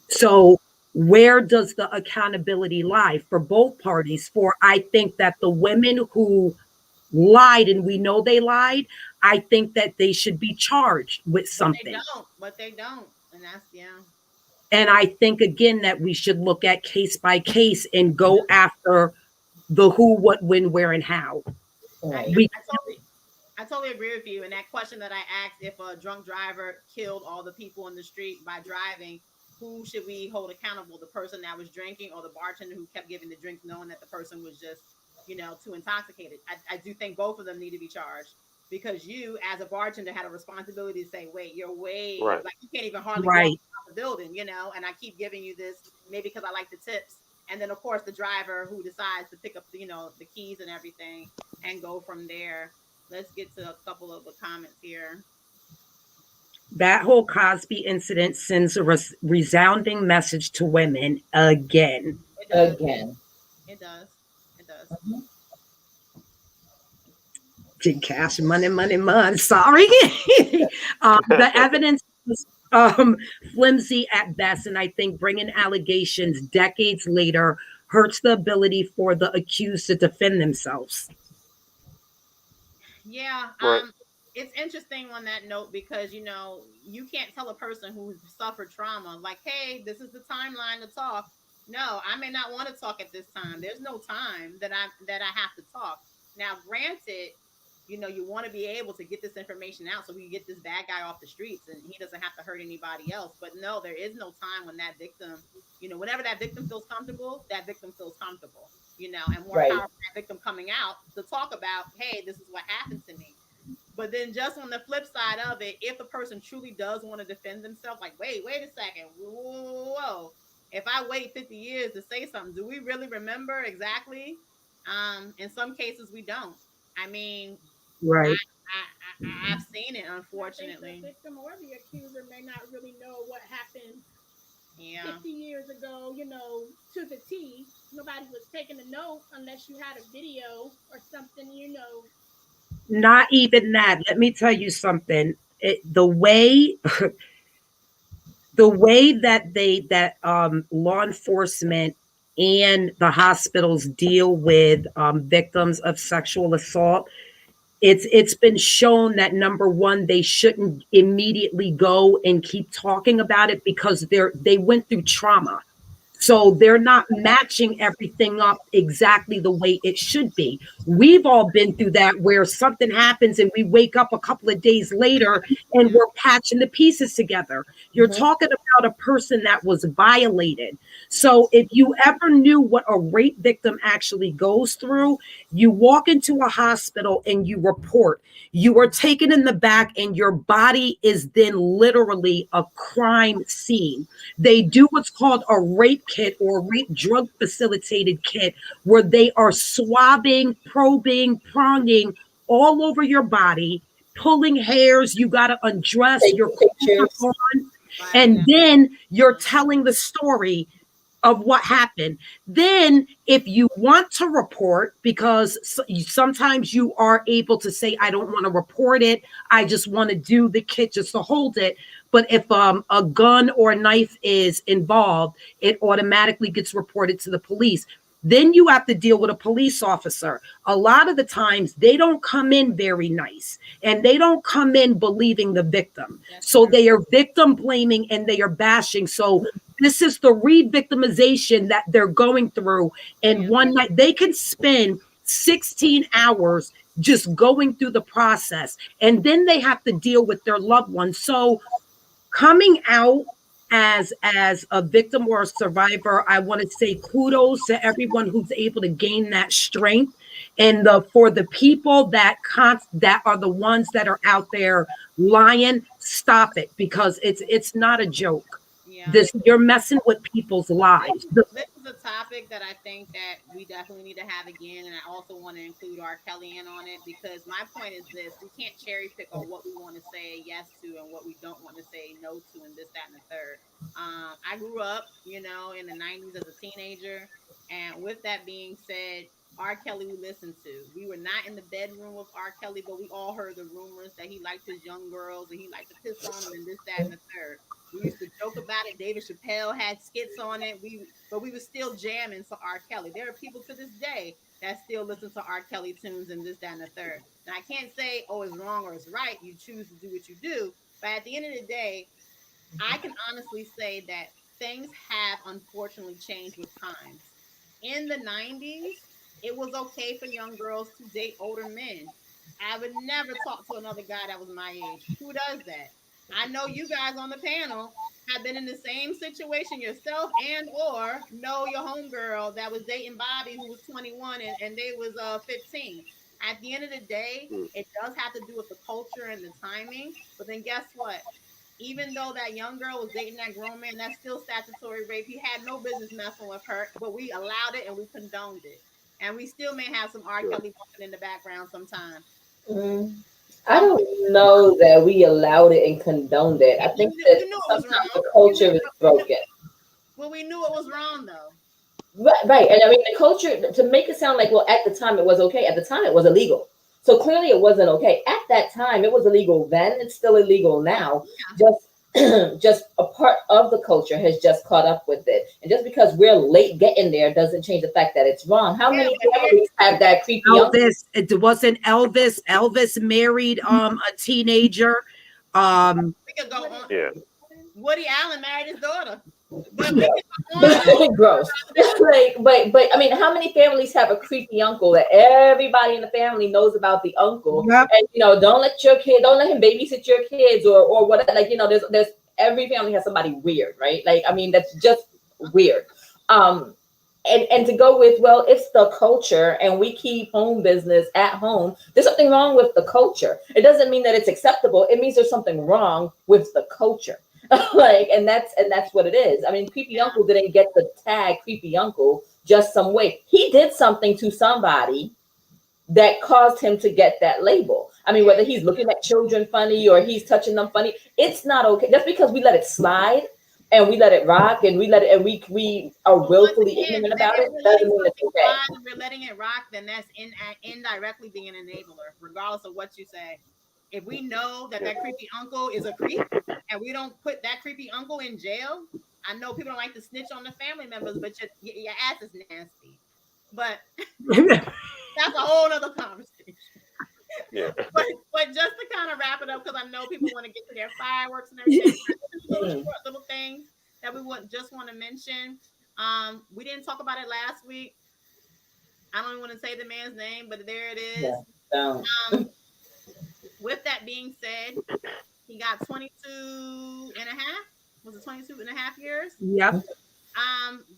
So where does the accountability lie for both parties? I think that the women who lied, and we know they lied, I think that they should be charged with something. But they don't. And that's, yeah. And I think, again, that we should look at case by case and go after the who, what, when, where, and how. I totally agree with you. And that question that I asked, if a drunk driver killed all the people in the street by driving, who should we hold accountable? The person that was drinking or the bartender who kept giving the drinks knowing that the person was just, too intoxicated? I do think both of them need to be charged because you, as a bartender, had a responsibility to say, wait, you're way, Right. like, you can't even hardly walk Right. out the building, and I keep giving you this, maybe because I like the tips. And then, of course, the driver who decides to pick up, the keys and everything and go from there. Let's get to a couple of the comments here. That whole Cosby incident sends a resounding message to women again. It does. Again. It does. It does. Mhm. Did cash money, money, money. Sorry. The evidence was flimsy at best, and I think bringing allegations decades later hurts the ability for the accused to defend themselves. Yeah. Right. It's interesting on that note because you can't tell a person who's suffered trauma like, hey, this is the timeline to talk. No, I may not want to talk at this time. There's no time that I have to talk. Now, granted, you want to be able to get this information out so we can get this bad guy off the streets and he doesn't have to hurt anybody else. But no, there is no time when that victim, whenever that victim feels comfortable, that victim feels comfortable, and more Right. power for that victim coming out to talk about, hey, this is what happened to me. But then just on the flip side of it, if the person truly does want to defend themselves, like, wait a second, whoa. If I wait 50 years to say something, do we really remember exactly? In some cases, we don't. I mean, Right. I've seen it, I think the unfortunately. victim or the accuser may not really know what happened Yeah. 50 years ago, to the T. Nobody was taking a note unless you had a video or something. Not even that. Let me tell you something. The way that law enforcement and the hospitals deal with victims of sexual assault, it's been shown that number one, they shouldn't immediately go and keep talking about it because they went through trauma. So they're not matching everything up exactly the way it should be. We've all been through that where something happens and we wake up a couple of days later and Yeah. we're patching the pieces together. You're Mhm. talking about a person that was violated. So Yes. if you ever knew what a rape victim actually goes through, you walk into a hospital and you report. You are taken in the back and your body is then literally a crime scene. They do what's called a rape kit or a rape drug facilitated kit, where they are swabbing, probing, pronging all over your body, pulling hairs. You got to undress, your Taking clothes pictures. are on, and Flashback. then you're telling the story of what happened. Then, if you want to report, because sometimes you are able to say, I don't want to report it, I just want to do the kit just to hold it. But if a gun or a knife is involved, it automatically gets reported to the police. Then you have to deal with a police officer. A lot of the times they don't come in very nice and they don't come in believing the victim. That's So true. they are victim blaming and they are bashing. So this is the re-victimization that they're going through. And Yeah. one night they can spend 16 hours just going through the process. And then they have to deal with their loved ones. So coming out as a victim or a survivor, I want to say kudos to everyone who's able to gain that strength. And for the people that are the ones that are out there lying, stop it, because it's not a joke. Yeah. This, you're messing with people's lives. This is a topic that I think that we definitely need to have again, and I also want to include R. Kelly in on it because my point is this: we can't cherry pick on what we want to say yes to and what we don't want to say no to, and this, that, and the third. I grew up, in the '90s as a teenager, and with that being said, R. Kelly we listened to. We were not in the bedroom with R. Kelly, but we all heard the rumors that he liked his young girls and he liked to piss on them and this, that, and the third. We used to joke about it. David Chappelle had skits on it. But we were still jamming to R. Kelly. There are people to this day that still listen to R. Kelly tunes and this, that, and the third. Now I can't say, oh, it's wrong or it's right. You choose to do what you do. But at the end of the day, I can honestly say that things have unfortunately changed with times. In the 90s, it was okay for young girls to date older men. I would never talk to another guy that was my age. Who does that? I know you guys on the panel. have been in the same situation yourself and or know your homegirl that was dating Bobby who was 21 and they was 15. At the end of the day, it does have to do with the culture and the timing. But then guess what? Even though that young girl was dating that grown man, that's still statutory rape. He had no business messing with her, but we allowed it and we condoned it. And we still may have some R. Kelly bumping in the background sometime. I don't know that we allowed it and condoned it. I think that you knew it was sometimes wrong. the culture is broken. Well, we knew it was wrong though. Right. And I mean, the culture, to make it sound like, well, at the time it was okay. At the time it was illegal. So clearly it wasn't okay. At that time, it was illegal then. It's still illegal now. Yeah. Just a part of the culture has just caught up with it. And just because we're late getting there doesn't change the fact that it's wrong. How many families have that creepy Elvis? It wasn't Elvis. Elvis married a teenager. We could go on. Yeah. Woody Allen married his daughter. But gross. but I mean, how many families have a creepy uncle that everybody in the family knows about the uncle? Yep. And don't let him babysit your kids or what, like, there's every family has somebody weird, right? Like, I mean, that's just weird. And to go with, well, it's the culture and we keep home business at home. There's something wrong with the culture. It doesn't mean that it's acceptable. It means there's something wrong with the culture. and that's what it is. I mean, creepy uncle didn't get the tag creepy uncle just some way. He did something to somebody that caused him to get that label. I mean, whether he's looking at children funny or he's touching them funny, it's not okay. Just because we let it slide and we let it rock and we we are willfully ignorant about it doesn't mean it's okay. If we're letting it rock, then that's indirectly being an enabler, regardless of what you say. If we know that creepy uncle is a creep and we don't put that creepy uncle in jail, I know people don't like to snitch on the family members, but your ass is nasty. But that's a whole other conversation. Yeah. But just to kind of wrap it up, because I know people want to get to their fireworks and everything, little things that we just want to mention. We didn't talk about it last week. I don't even want to say the man's name, but there it is. Yeah. With that being said, he got 22 and a half. Was it 22 and a half years? Yep.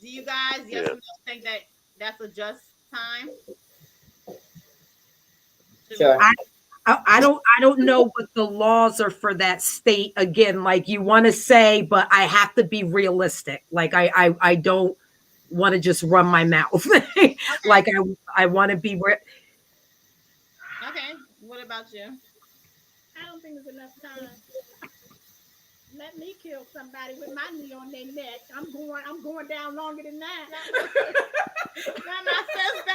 Do you guys or no think that that's a just time? Sure. I don't know what the laws are for that state. Again, like you want to say, but I have to be realistic. Like I don't want to just run my mouth. Okay. Like I want to be. Okay. What about you? I don't think there's enough time. Let me kill somebody with my knee on their neck. I'm going down longer than that. Not my sister.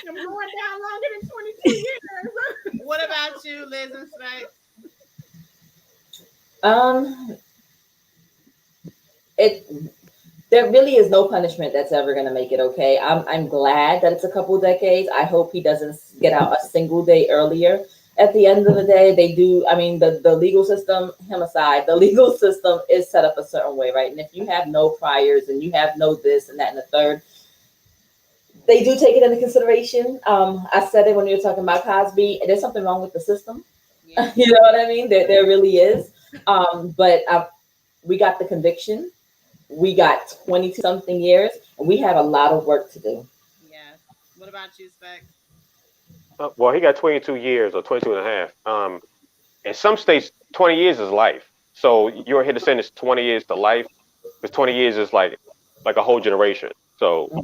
I'm going down longer than 22 years. What about you, Liz and Spike? There really is no punishment that's ever going to make it okay. I'm glad that it's a couple decades. I hope he doesn't get out a single day earlier. At the end of the day, they do. I mean, the legal system, him aside, the legal system is set up a certain way, right? And if you have no priors and you have no this and that and the third, they do take it into consideration. I said it when you were talking about Cosby. There's something wrong with the system. Yeah. You know what I mean? There really is. But we got the conviction. We got 20-something years, and we have a lot of work to do. Yeah. What about you, Spec? Well, he got 22 years or 22 and a half. In some states, 20 years is life. So you're here to sentence 20 years to life, because 20 years is like a whole generation. So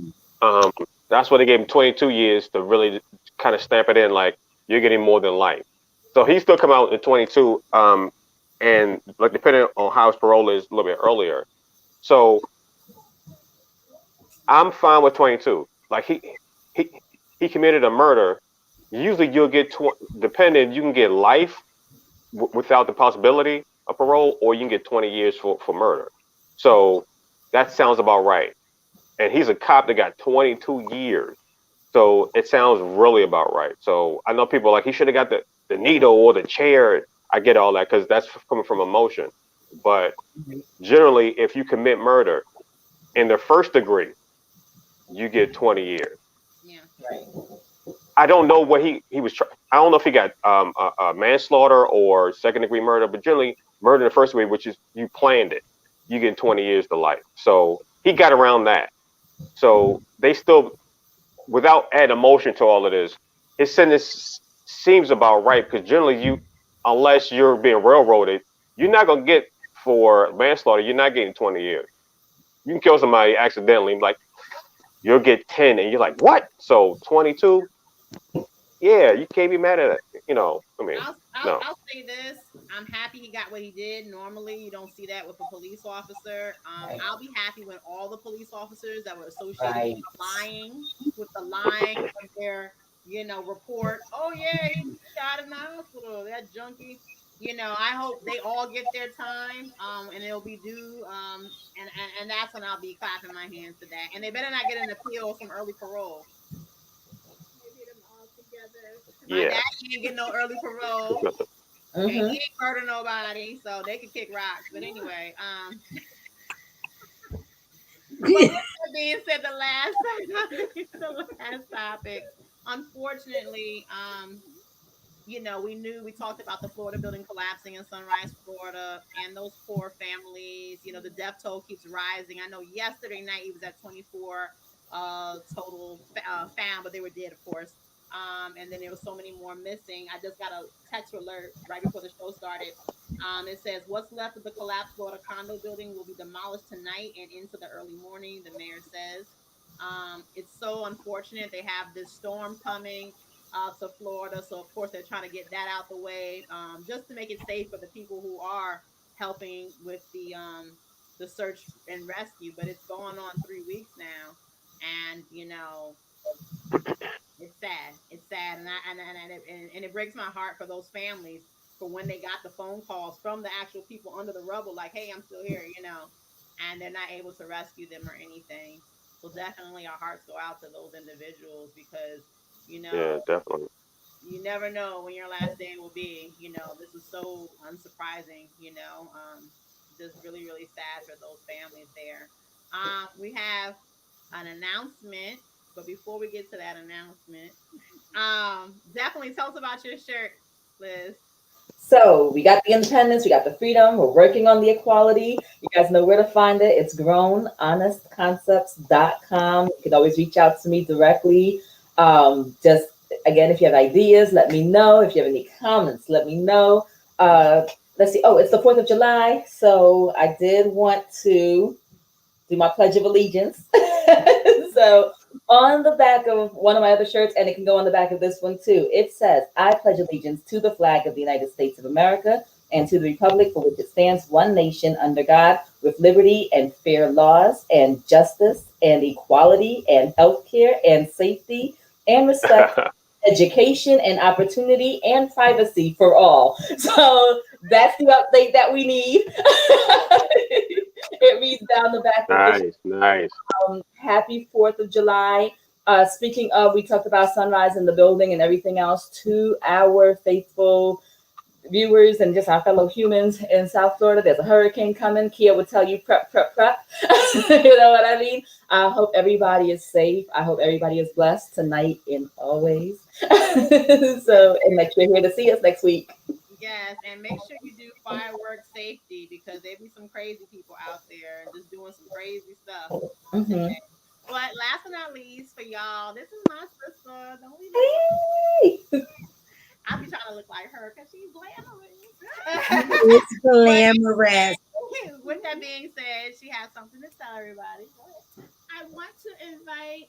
that's why they gave him 22 years to really kind of stamp it in, like you're getting more than life. So he still come out in 22, and like depending on how his parole is a little bit earlier. So I'm fine with 22. Like he committed a murder. Usually you'll get depending, you can get life without the possibility of parole, or you can get 20 years for murder. So that sounds about right. And he's a cop that got 22 years. So it sounds really about right. So I know people are like, he should have got the needle or the chair. I get all that because that's coming from emotion. But generally, if you commit murder in the first degree, you get 20 years. Yeah. Right. I don't know what he was. I don't know if he got manslaughter or second degree murder, but generally murder in the first degree, which is you planned it, you get 20 years to life. So he got around that. So they still, without adding emotion to all of this, his sentence seems about right because generally unless you're being railroaded, you're not gonna get for manslaughter. You're not getting 20 years. You can kill somebody accidentally, like you'll get 10, and you're like, what? So 22, yeah, you can't be mad at it. I mean, no. I'll say this. I'm happy he got what he did. Normally, you don't see that with a police officer. Right. I'll be happy when all the police officers that were associated Right. with the lying of their, report. Oh yeah, he died in the hospital. That junkie. I hope they all get their time. And it'll be due. And that's when I'll be clapping my hands to that. And they better not get an appeal from early parole. Maybe them all together. My Yeah. dad ain't getting no early parole. And he ain't murder nobody, so they could kick rocks. But anyway, but with that being said, the last topic, unfortunately, we talked about the Florida building collapsing in Sunrise, Florida, and those poor families. The death toll keeps rising. I know yesterday night it was at 24 total found, but they were dead, of course. And then there was so many more missing. I just got a text alert right before the show started. It says what's left of the collapsed Florida condo building will be demolished tonight and into the early morning. The mayor says it's so unfortunate. They have this storm coming to Florida, so of course they're trying to get that out the way, just to make it safe for the people who are helping with the search and rescue. But it's going on 3 weeks now, and it's sad. It's sad, and it breaks my heart for those families for when they got the phone calls from the actual people under the rubble, like, "Hey, I'm still here," and they're not able to rescue them or anything. So definitely, our hearts go out to those individuals because Yeah, definitely. you never know when your last day will be. This is so unsurprising. Just really, really sad for those families there. We have an announcement, but before we get to that announcement, definitely tell us about your shirt, Liz. So we got the independence, we got the freedom, we're working on the equality. You guys know where to find it. It's grownhonestconcepts.com. You can always reach out to me directly. Just again, if you have ideas, let me know. If you have any comments, let me know. Let's see. Oh, it's the 4th of July. So I did want to do my Pledge of Allegiance. So on the back of one of my other shirts, and it can go on the back of this one too, it says, I pledge allegiance to the flag of the United States of America and to the republic for which it stands, one nation under God, with liberty and fair laws and justice and equality and healthcare and safety and respect, education and opportunity and privacy for all. So that's the update that we need. It reads down the back of the Nice. Happy 4th of July. Speaking of, we talked about sunrise in the building and everything else. To our faithful viewers and just our fellow humans in South Florida, there's a hurricane coming. Kia would tell you prep. You know what I mean? I hope everybody is safe. I hope everybody is blessed tonight and always. And make sure you're here to see us next week. Yes, and make sure you do fireworks safety because there be some crazy people out there and just doing some crazy stuff. Mm-hmm. But last but not least, for y'all, this is my sister. Don't we? Hey. I'll be trying to look like her because she's glamorous. It's glamorous. With that being said, she has something to tell everybody. I want to invite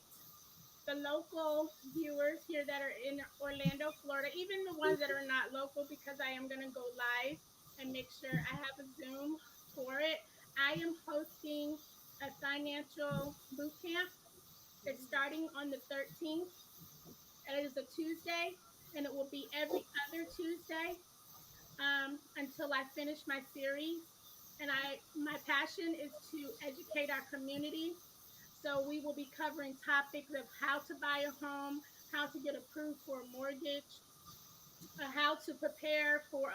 the local viewers here that are in Orlando, Florida, even the ones that are not local, because I am going to go live and make sure I have a Zoom for it. I am hosting a financial boot camp. It's starting on the 13th. It is a Tuesday, and it will be every other Tuesday until I finish my series. And my passion is to educate our community. So we will be covering topics of how to buy a home, how to get approved for a mortgage, how to prepare for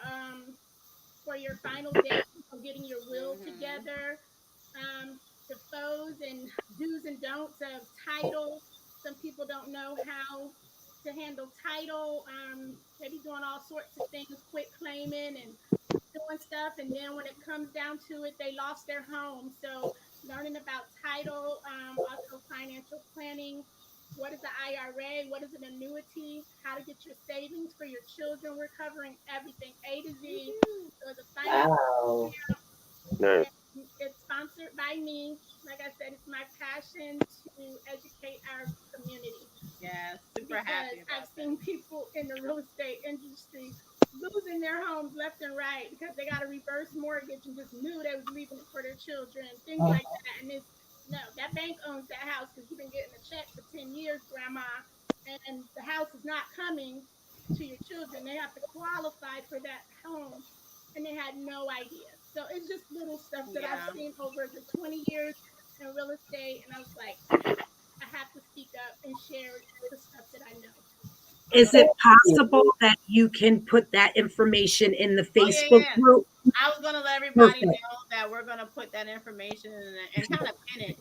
your final day of getting your will together, the foes and do's and don'ts of title. Some people don't know how to handle title. They be doing all sorts of things, quit claiming and and stuff, and then when it comes down to it, they lost their home. So learning about title, also financial planning. What is the IRA? What is an annuity? How to get your savings for your children? We're covering everything A to Z. So the finance, Wow. Nice. it's sponsored by me. Like I said, it's my passion to educate our community Yes, super because happy I've about that. seen people in the real estate industry losing their homes left and right because they got a reverse mortgage and just knew they was leaving it for their children, things like that. And it's no, that bank owns that house because you've been getting a check for 10 years, grandma, and the house is not coming to your children. They have to qualify for that home and they had no idea. So it's just little stuff that I've Yeah. seen over the 20 years in real estate. And I was like, I have to speak up and share the stuff that I know. Is it possible that you can put that information in the Oh yeah, Facebook yeah. group? I was gonna let everybody Perfect. know that we're gonna put that information and kind of pin it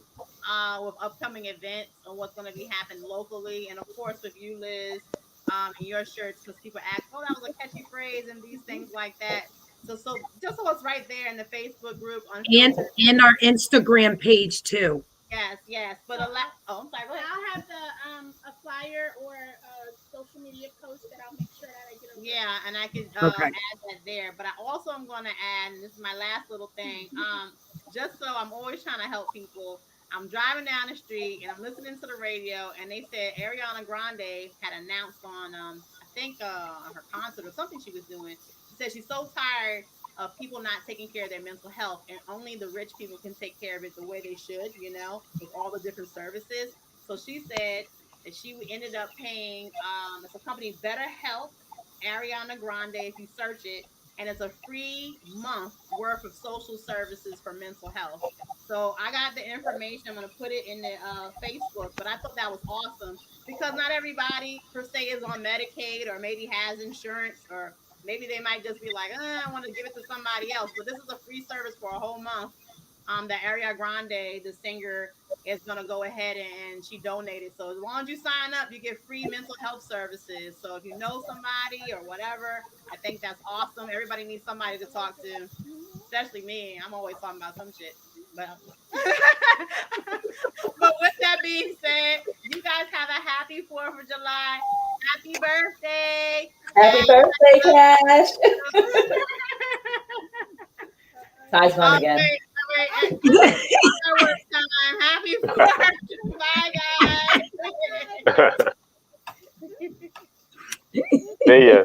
with upcoming events and what's gonna be happening locally, and of course with you, Liz, and your shirts, because people ask, "Oh, that was a catchy phrase," and these things like that. So just so it's right there in the Facebook group, And Unfiltered. and our Instagram page too. Yes, yes. But So a lot. Oh, I'm sorry. Go ahead. I'll have a flyer or a social media post that I'll make sure that I get over. Yeah, and I could Okay. add that there. But I also am going to add, and this is my last little thing. Just so I'm always trying to help people. I'm driving down the street and I'm listening to the radio, and they said Ariana Grande had announced on I think her concert or something she was doing. She said she's so tired of people not taking care of their mental health, and only the rich people can take care of it the way they should, with all the different services. So she said that she ended up paying it's a company, Better Health, Ariana Grande, if you search it, and it's a free month worth of social services for mental health. So I got the information. I'm gonna put it in the Facebook, but I thought that was awesome because not everybody per se is on Medicaid or maybe has insurance, or maybe they might just be like, I want to give it to somebody else. But this is a free service for a whole month. The Ariana Grande, the singer, is gonna go ahead and she donated. So as long as you sign up, you get free mental health services. So if you know somebody or whatever, I think that's awesome. Everybody needs somebody to talk to, especially me. I'm always talking about some shit. But but with that being said, you guys have a happy 4th of July. Happy birthday. Happy birthday, Cash. Ty's gone Oh, again. wait. Fireworks time. Happy 4th of July, guys. See ya.